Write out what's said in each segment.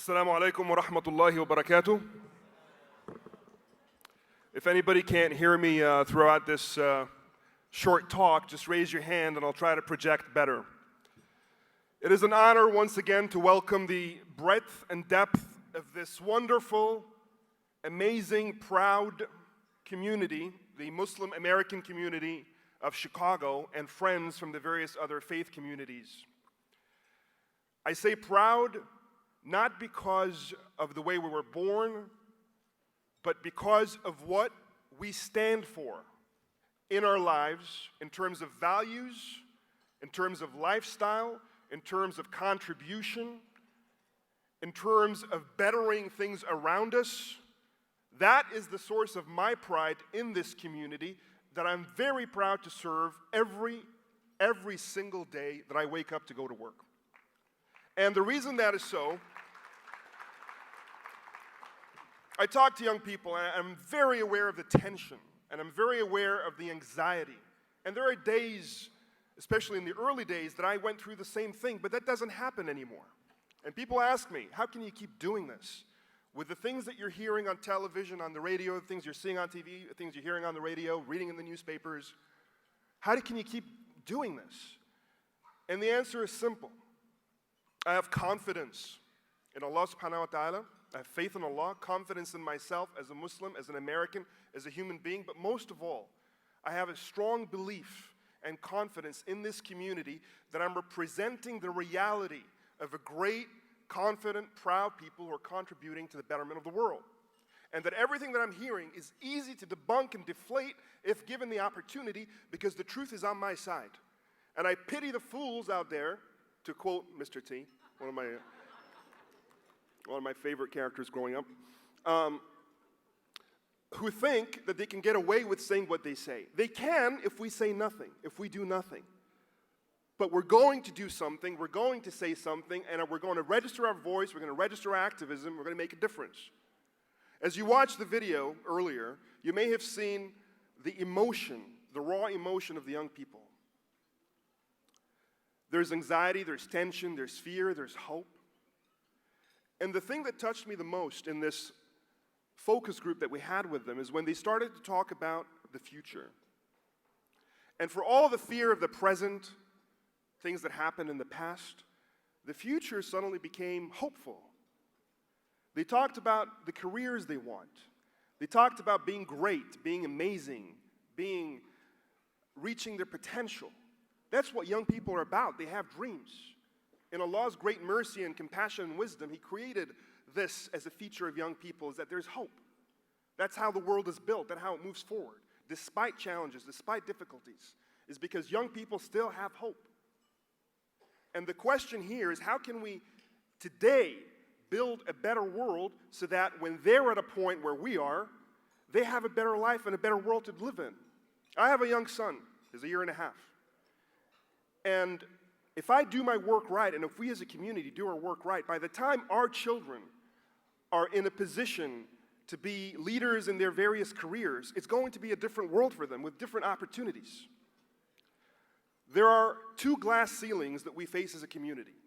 Assalamu alaikum wa rahmatullahi wa barakatuh. If anybody can't hear me throughout this short talk, just raise your hand and I'll try to project better. It is an honor once again to welcome the breadth and depth of this wonderful, amazing, proud community, the Muslim American community of Chicago, and friends from the various other faith communities. I say proud not because of the way we were born, but because of what we stand for in our lives in terms of values, in terms of lifestyle, in terms of contribution, in terms of bettering things around us. That is the source of my pride in this community that I'm very proud to serve every single day that I wake up to go to work. And the reason that is so, I talk to young people and I'm very aware of the tension and I'm very aware of the anxiety. And there are days, especially in the early days, that I went through the same thing, but that doesn't happen anymore. And people ask me, how can you keep doing this? With the things that you're hearing on television, on the radio, the things you're seeing on TV, the things you're hearing on the radio, reading in the newspapers, can you keep doing this? And the answer is simple. I have confidence in Allah subhanahu wa ta'ala. I have faith in Allah, confidence in myself as a Muslim, as an American, as a human being, but most of all, I have a strong belief and confidence in this community that I'm representing the reality of a great, confident, proud people who are contributing to the betterment of the world. And that everything that I'm hearing is easy to debunk and deflate if given the opportunity, because the truth is on my side. And I pity the fools out there, to quote Mr. T, one of my favorite characters growing up, who think that they can get away with saying what they say. They can if we say nothing, if we do nothing. But we're going to do something, we're going to say something, and we're going to register our voice, we're going to register our activism, we're going to make a difference. As you watched the video earlier, you may have seen the emotion, the raw emotion of the young people. There's anxiety, there's tension, there's fear, there's hope. And the thing that touched me the most in this focus group that we had with them is when they started to talk about the future. And for all the fear of the present, things that happened in the past, the future suddenly became hopeful. They talked about the careers they want. They talked about being great, being amazing, reaching their potential. That's what young people are about. They have dreams. In Allah's great mercy and compassion and wisdom, He created this as a feature of young people, is that there's hope. That's how the world is built, that's how it moves forward. Despite challenges, despite difficulties, is because young people still have hope. And the question here is, how can we today build a better world so that when they're at a point where we are, they have a better life and a better world to live in? I have a young son, he's 1.5 years. And if I do my work right, and if we as a community do our work right, by the time our children are in a position to be leaders in their various careers, it's going to be a different world for them with different opportunities. There are 2 glass ceilings that we face as a community.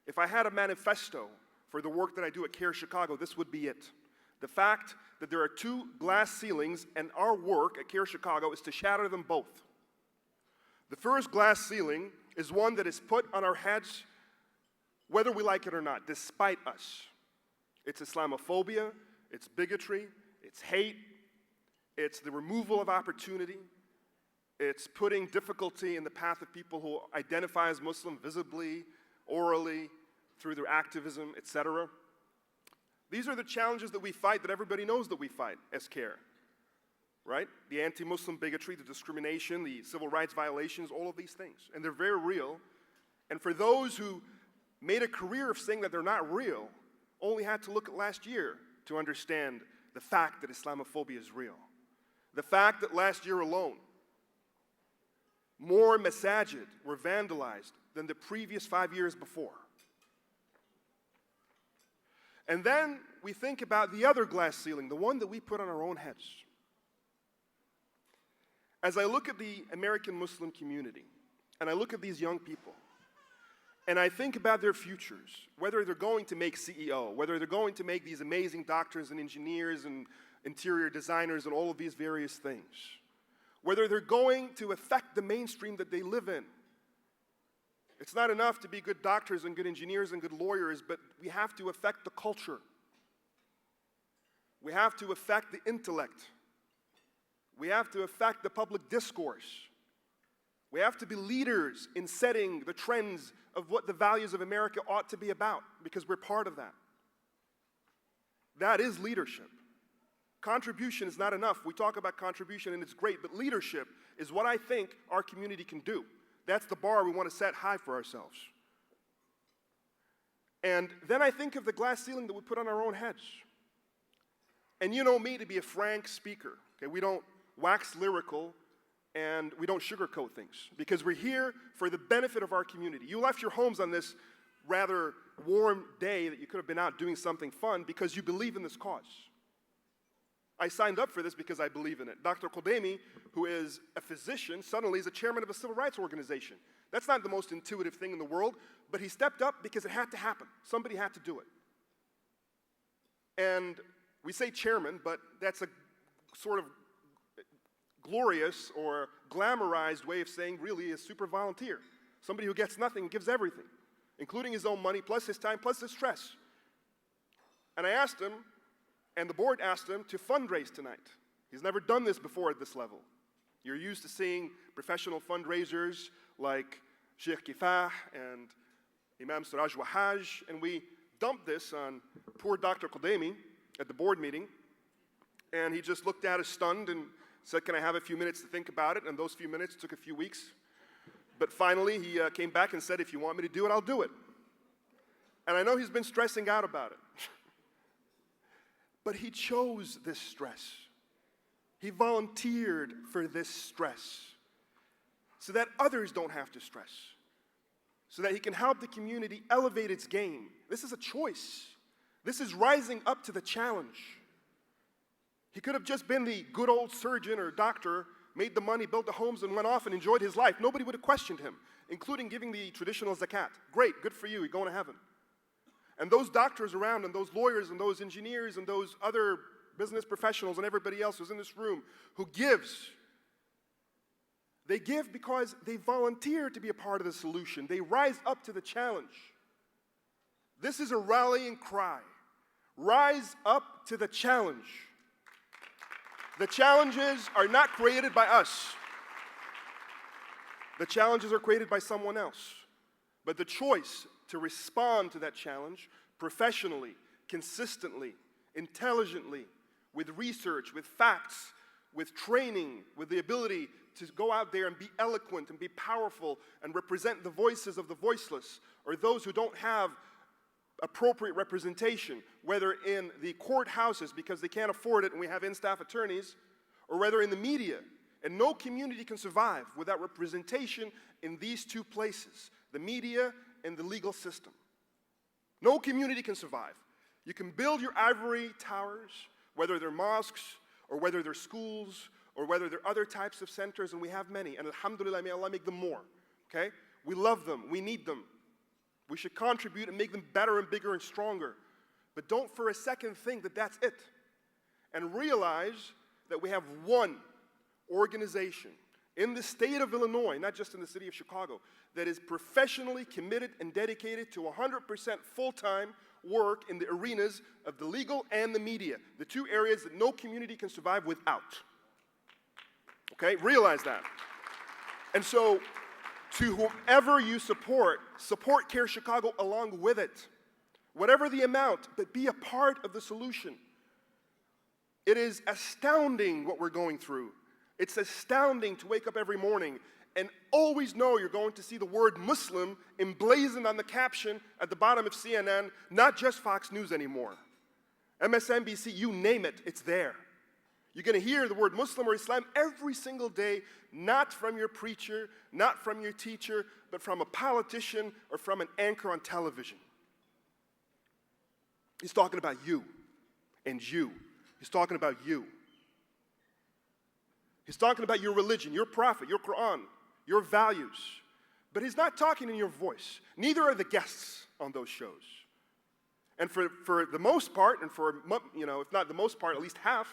If I had a manifesto for the work that I do at CARE Chicago, this would be it. The fact that there are 2 glass ceilings, and our work at CARE Chicago is to shatter them both. The first glass ceiling is one that is put on our heads whether we like it or not, despite us. It's Islamophobia, it's bigotry, it's hate, it's the removal of opportunity, it's putting difficulty in the path of people who identify as Muslim visibly, orally, through their activism, etc. These are the challenges that we fight, that everybody knows that we fight as CARE. Right? The anti-Muslim bigotry, the discrimination, the civil rights violations, all of these things. And they're very real. And for those who made a career of saying that they're not real, only had to look at last year to understand the fact that Islamophobia is real. The fact that last year alone, more masajid were vandalized than the previous 5 years before. And then we think about the other glass ceiling, the one that we put on our own heads. As I look at the American Muslim community, and I look at these young people, And I think about their futures, whether they're going to make CEO, whether they're going to make these amazing doctors and engineers and interior designers and all of these various things, whether they're going to affect the mainstream that they live in. It's not enough to be good doctors and good engineers and good lawyers, but we have to affect the culture. We have to affect the intellect. We have to affect the public discourse. We have to be leaders in setting the trends of what the values of America ought to be about, because we're part of that. That is leadership. Contribution is not enough. We talk about contribution and it's great, but leadership is what I think our community can do. That's the bar we want to set high for ourselves. And then I think of the glass ceiling that we put on our own heads. And you know me to be a frank speaker. Okay? We don't wax lyrical and we don't sugarcoat things, because we're here for the benefit of our community. You left your homes on this rather warm day that you could have been out doing something fun because you believe in this cause. I signed up for this because I believe in it. Dr. Qudemi, who is a physician, suddenly is a chairman of a civil rights organization. That's not the most intuitive thing in the world, but he stepped up because it had to happen. Somebody had to do it. And we say chairman, but that's a sort of glorious or glamorized way of saying really a super volunteer. Somebody who gets nothing and gives everything, including his own money, plus his time, plus his stress. And I asked him, and the board asked him to fundraise tonight. He's never done this before at this level. You're used to seeing professional fundraisers like Sheikh Kifah and Imam Suraj Wahaj, and we dumped this on poor Dr. Qudemi at the board meeting, and he just looked at us stunned and said, "Can I have a few minutes to think about it?" And those few minutes took a few weeks. But finally, he came back and said, "If you want me to do it, I'll do it." And I know he's been stressing out about it. But he chose this stress. He volunteered for this stress so that others don't have to stress, so that he can help the community elevate its game. This is a choice. This is rising up to the challenge. He could have just been the good old surgeon or doctor, made the money, built the homes, and went off and enjoyed his life. Nobody would have questioned him, including giving the traditional zakat. Great, good for you, you're going to heaven. And those doctors around, and those lawyers, and those engineers, and those other business professionals, and everybody else who's in this room who gives, they give because they volunteer to be a part of the solution. They rise up to the challenge. This is a rallying cry. Rise up to the challenge. The challenges are not created by us. The challenges are created by someone else. But the choice to respond to that challenge professionally, consistently, intelligently, with research, with facts, with training, with the ability to go out there and be eloquent and be powerful and represent the voices of the voiceless, or those who don't have appropriate representation, whether in the courthouses because they can't afford it and we have in-staff attorneys, or whether in the media. And no community can survive without representation in these two places, the media and the legal system. No community can survive. You can build your ivory towers, whether they're mosques or whether they're schools or whether they're other types of centers, and we have many, and alhamdulillah, may Allah make them more, okay? We love them, we need them. We should contribute and make them better and bigger and stronger. But don't for a second think that that's it. And realize that we have one organization in the state of Illinois, not just in the city of Chicago, that is professionally committed and dedicated to 100% full-time work in the arenas of the legal and the media, the two areas that no community can survive without. Okay, realize that. And so, to whomever you support Care Chicago along with it. Whatever the amount, but be a part of the solution. It is astounding what we're going through. It's astounding to wake up every morning and always know you're going to see the word Muslim emblazoned on the caption at the bottom of CNN, not just Fox News anymore. MSNBC, you name it, it's there. You're going to hear the word Muslim or Islam every single day, not from your preacher, not from your teacher, but from a politician or from an anchor on television. He's talking about you and you. He's talking about you. He's talking about your religion, your prophet, your Quran, your values. But he's not talking in your voice. Neither are the guests on those shows. And for the most part, and for, if not the most part, at least half,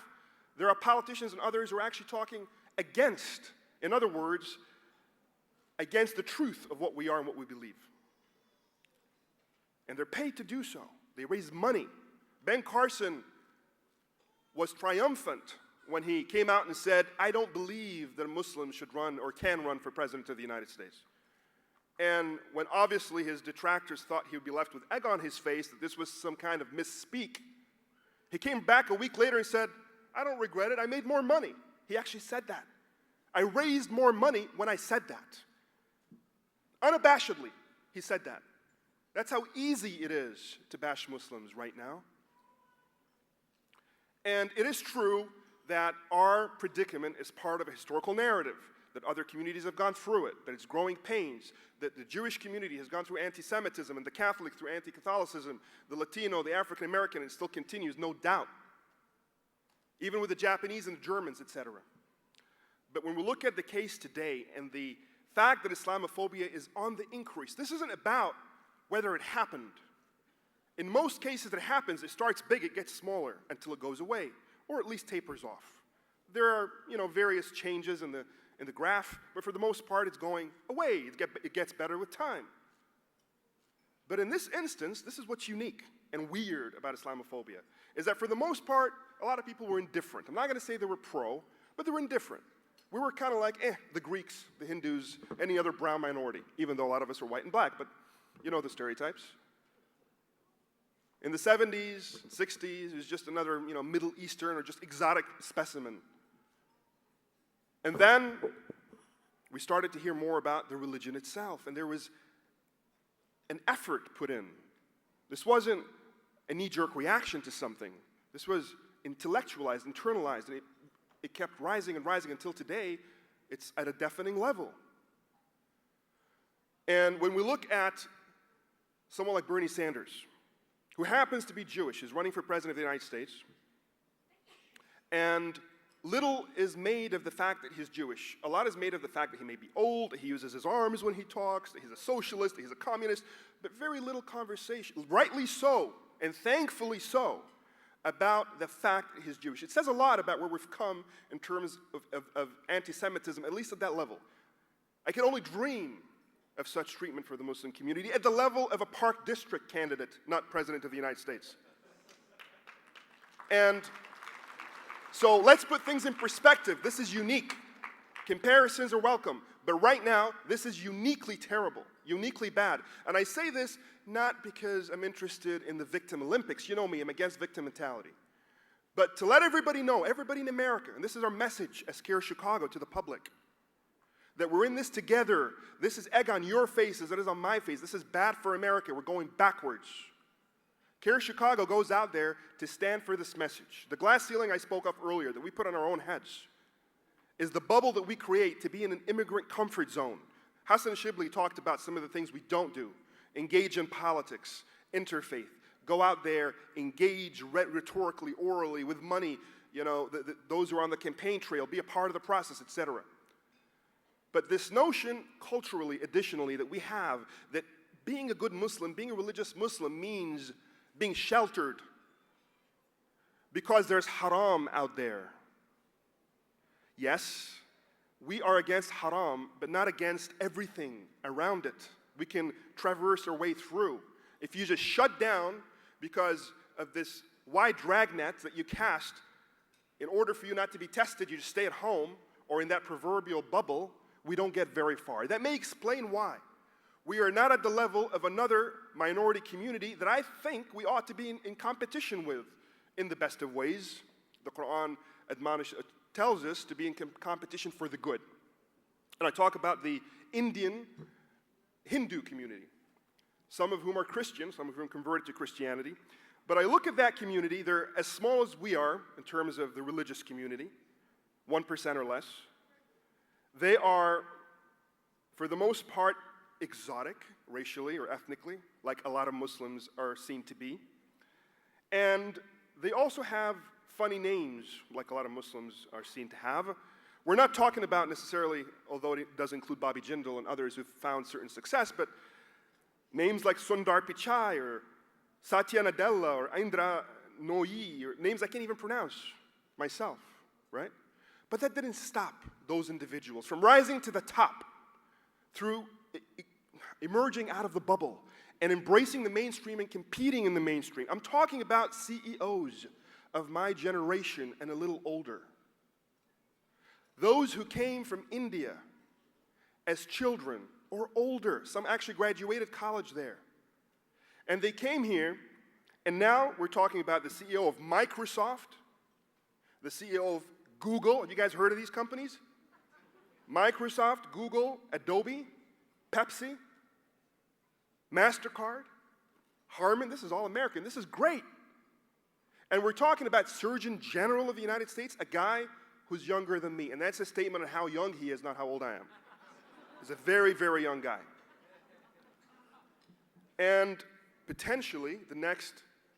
there are politicians and others who are actually talking against, in other words, against the truth of what we are and what we believe. And they're paid to do so. They raise money. Ben Carson was triumphant when he came out and said, I don't believe that a Muslim should run or can run for president of the United States. And when obviously his detractors thought he would be left with egg on his face, that this was some kind of misspeak, he came back a week later and said, I don't regret it, I made more money. He actually said that. I raised more money when I said that. Unabashedly, he said that. That's how easy it is to bash Muslims right now. And it is true that our predicament is part of a historical narrative, that other communities have gone through it, that it's growing pains, that the Jewish community has gone through anti-Semitism, and the Catholic through anti-Catholicism, the Latino, the African-American, and it still continues, no doubt. Even with the Japanese and the Germans, etc. But when we look at the case today and the fact that Islamophobia is on the increase, this isn't about whether it happened. In most cases that it happens, it starts big, it gets smaller until it goes away, or at least tapers off. There are, various changes in the graph, but for the most part, it's going away. It gets better with time. But in this instance, this is what's unique and weird about Islamophobia, is that for the most part, a lot of people were indifferent. I'm not going to say they were pro, but they were indifferent. We were kind of like, the Greeks, the Hindus, any other brown minority, even though a lot of us are white and black, but you know the stereotypes. In the 70s, 60s, it was just another, Middle Eastern or just exotic specimen. And then we started to hear more about the religion itself, and there was an effort put in. This wasn't a knee-jerk reaction to something. This was intellectualized, internalized, and it kept rising and rising until today, it's at a deafening level. And when we look at someone like Bernie Sanders, who happens to be Jewish, is running for president of the United States, and little is made of the fact that he's Jewish. A lot is made of the fact that he may be old, that he uses his arms when he talks, that he's a socialist, that he's a communist, but very little conversation, rightly so, and thankfully so, about the fact that he's Jewish. It says a lot about where we've come in terms of anti-Semitism, at least at that level. I can only dream of such treatment for the Muslim community at the level of a Park District candidate, not President of the United States. And so let's put things in perspective. This is unique. Comparisons are welcome. But right now, this is uniquely terrible, uniquely bad. And I say this not because I'm interested in the victim Olympics. You know me, I'm against victim mentality. But to let everybody know, everybody in America, and this is our message as Care Chicago to the public, that we're in this together. This is egg on your face as it is on my face. This is bad for America. We're going backwards. Care Chicago goes out there to stand for this message. The glass ceiling I spoke of earlier that we put on our own heads is the bubble that we create to be in an immigrant comfort zone. Hassan Shibli talked about some of the things we don't do. Engage in politics, interfaith, go out there, engage rhetorically, orally, with money, those who are on the campaign trail, be a part of the process, etc. But this notion, culturally, additionally, that we have, that being a good Muslim, being a religious Muslim means being sheltered because there's haram out there. Yes, we are against haram, but not against everything around it. We can traverse our way through. If you just shut down because of this wide dragnet that you cast, in order for you not to be tested, you just stay at home or in that proverbial bubble, we don't get very far. That may explain why. We are not at the level of another minority community that I think we ought to be in competition with in the best of ways. The Quran tells us to be in competition for the good. And I talk about the Indian Hindu community, some of whom are Christian, some of whom converted to Christianity. But I look at that community, they're as small as we are in terms of the religious community, 1% or less. They are, for the most part, exotic, racially or ethnically, like a lot of Muslims are seen to be. And they also have funny names, like a lot of Muslims are seen to have. We're not talking about necessarily, although it does include Bobby Jindal and others who've found certain success, but names like Sundar Pichai or Satya Nadella or Indra Nooyi, or names I can't even pronounce myself, right? But that didn't stop those individuals from rising to the top through emerging out of the bubble and embracing the mainstream and competing in the mainstream. I'm talking about CEOs of my generation and a little older. Those who came from India as children or older. Some actually graduated college there. And they came here, and now we're talking about the CEO of Microsoft, the CEO of Google. Have you guys heard of these companies? Microsoft, Google, Adobe, Pepsi, MasterCard, Harman. This is all American. This is great. And we're talking about Surgeon General of the United States, a guy who's younger than me. And that's a statement on how young he is, not how old I am. He's a very, very young guy. And potentially the next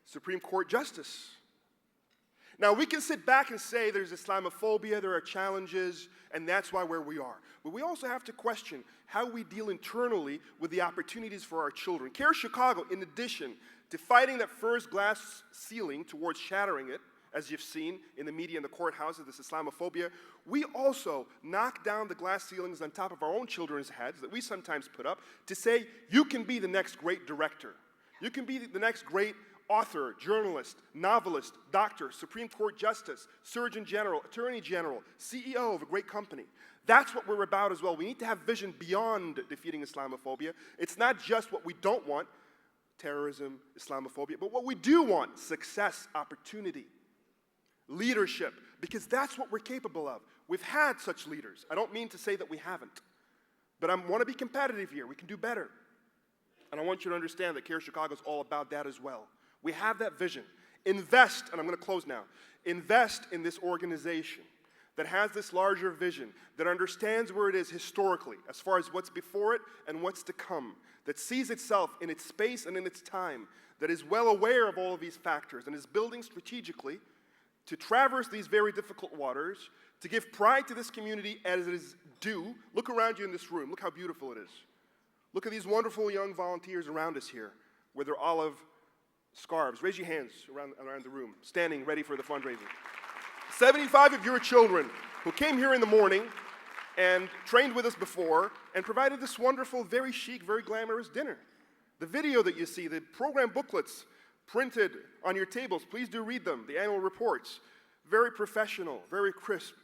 Supreme Court justice. Now, we can sit back and say there's Islamophobia, there are challenges, and that's why where we are. But we also have to question how we deal internally with the opportunities for our children. CARE Chicago, in addition to fighting that first glass ceiling towards shattering it, as you've seen in the media and the courthouses, this Islamophobia, we also knock down the glass ceilings on top of our own children's heads that we sometimes put up to say, you can be the next great director. You can be the next great author, journalist, novelist, doctor, Supreme Court justice, Surgeon General, Attorney General, CEO of a great company. That's what we're about as well. We need to have vision beyond defeating Islamophobia. It's not just what we don't want, terrorism, Islamophobia, but what we do want, success, opportunity, leadership, because that's what we're capable of. We've had such leaders. I don't mean to say that we haven't, but I want to be competitive here. We can do better. And I want you to understand that CARE Chicago is all about that as well. We have that vision. Invest, and I'm going to close now, invest in this organization that has this larger vision, that understands where it is historically, as far as what's before it and what's to come, that sees itself in its space and in its time, that is well aware of all of these factors and is building strategically to traverse these very difficult waters, to give pride to this community as it is due. Look around you in this room. Look how beautiful it is. Look at these wonderful young volunteers around us here with their olive scarves. Raise your hands around the room, standing ready for the fundraiser. 75 of your children who came here in the morning and trained with us before and provided this wonderful, very chic, very glamorous dinner. The video that you see, the program booklets printed on your tables, please do read them, the annual reports. Very professional, very crisp,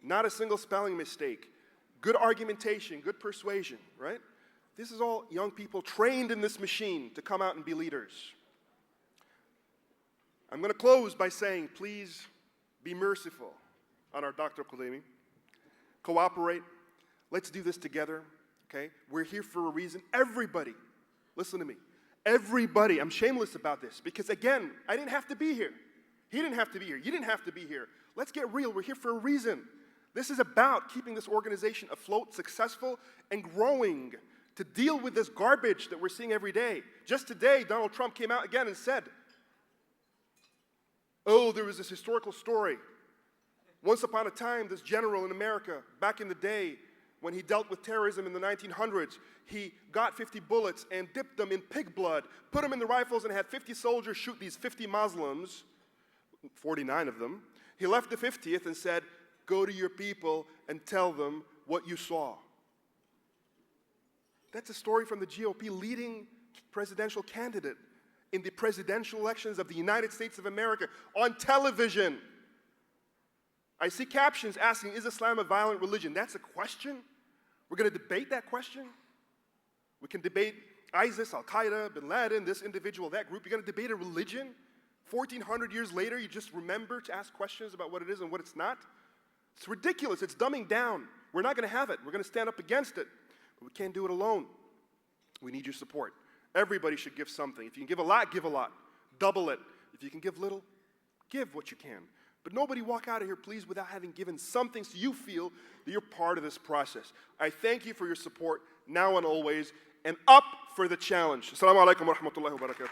not a single spelling mistake, good argumentation, good persuasion, right? This is all young people trained in this machine to come out and be leaders. I'm going to close by saying, please be merciful on our Dr. Qudemi. Cooperate. Let's do this together, okay? We're here for a reason. Everybody, listen to me. Everybody, I'm shameless about this because, again, I didn't have to be here. He didn't have to be here. You didn't have to be here. Let's get real. We're here for a reason. This is about keeping this organization afloat, successful, and growing to deal with this garbage that we're seeing every day. Just today, Donald Trump came out again and said, oh, there was this historical story. Once upon a time, this general in America, back in the day, when he dealt with terrorism in the 1900s, he got 50 bullets and dipped them in pig blood, put them in the rifles, and had 50 soldiers shoot these 50 Muslims, 49 of them. He left the 50th and said, go to your people and tell them what you saw. That's a story from the GOP leading presidential candidate in the presidential elections of the United States of America on television. I see captions asking, is Islam a violent religion? That's a question. We're going to debate that question. We can debate ISIS, Al-Qaeda, Bin Laden, this individual, that group. You're going to debate a religion? 1,400 years later, you just remember to ask questions about what it is and what it's not? It's ridiculous. It's dumbing down. We're not going to have it. We're going to stand up against it. But we can't do it alone. We need your support. Everybody should give something. If you can give a lot, give a lot. Double it. If you can give little, give what you can. But nobody walk out of here, please, without having given something so you feel that you're part of this process. I thank you for your support now and always, and up for the challenge. Assalamu alaikum wa rahmatullahi wa barakatuh.